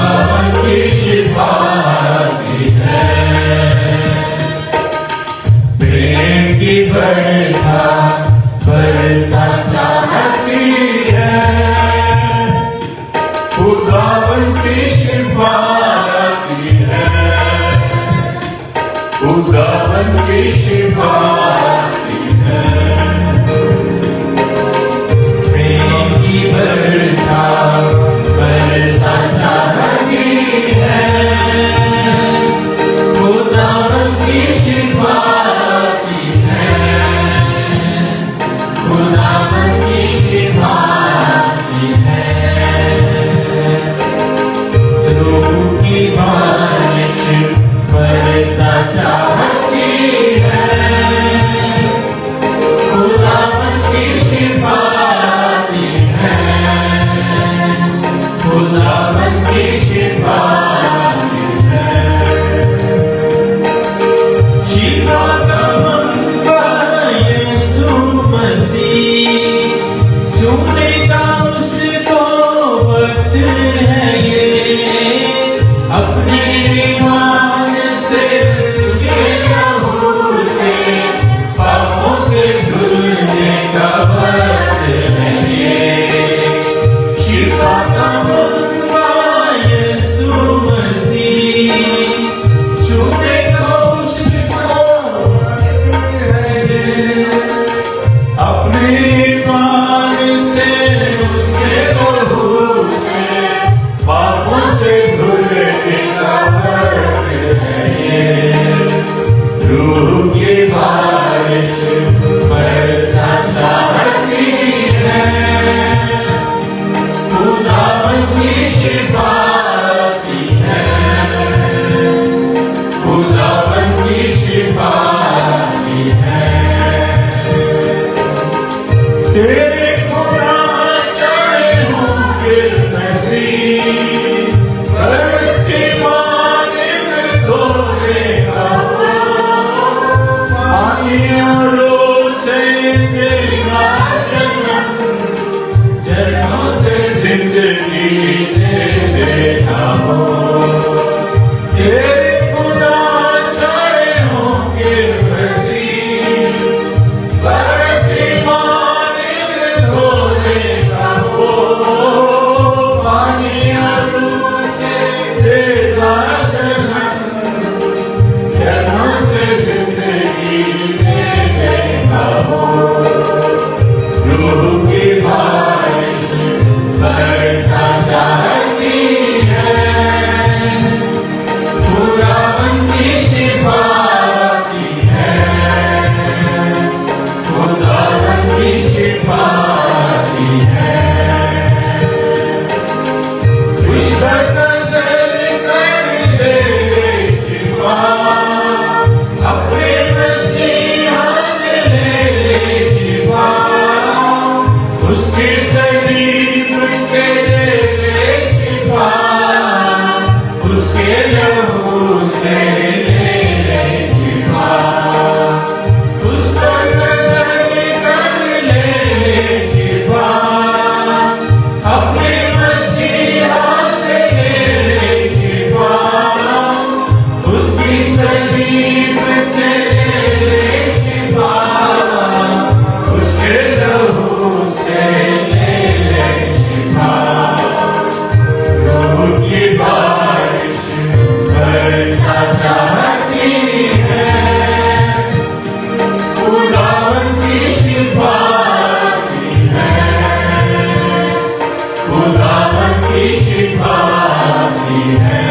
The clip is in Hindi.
खुदावन की शिफा आती है। प्रेम की वर्षा बरसा चाहती है। खुदावन की शिफा आती है। खुदावन की शिफा आती है। रूह की बारिश बरसा चाहती है। खुदावन की शिफा आती है। खुदावन की शिफा आती है। शिफा का मंबा यीशु मसीह, छूने का उसको वक्त है ये। अपने ईमान से उसके लहू से पापों से धुलने का वक्त है ये। शिफा का मंबा यीशु मसीह, छूने का उसको वक्त है ये। अपने ईमान से उसके लहू से पापों से धुलने का वक्त है ये। रूह की बारिश बरसा चाहती है। खुदावन की शिफा आती है। खुदावन की शिफा आती है। तेरे गुनाह चाहे हों फिर नज़ीर, बरसती पानी में धो देगा वो। पानियों से देगा जन्नत, जन्नों से जिंदगी दे देगा वो। तेरे गुनाह चाहे हों फिर नज़ीर, बरसती पानी में धो देगा वो। पानियों से देगा जन्नत, जन्नों से जिंदगी दे देगा वो। रूह की बारिश बरसा चाहती है। खुदावन की शिफा आती है। खुदावन की शिफा आती है। उस पर नजर कर ले शिफा, अपने मसीहा से ले शिफा। उसकी सलीब से ले शिफा, उसके लहू से ले शिफा। उस पर नजर कर ले शिफा, अपने मसीहा से ले शिफा। उसकी सलीब से ले शिफा, उसके लहू से ले शिफा। रूह की बारिश बरसा चाहती है। खुदावन की शिफा आती है। खुदावन की शिफा आती है।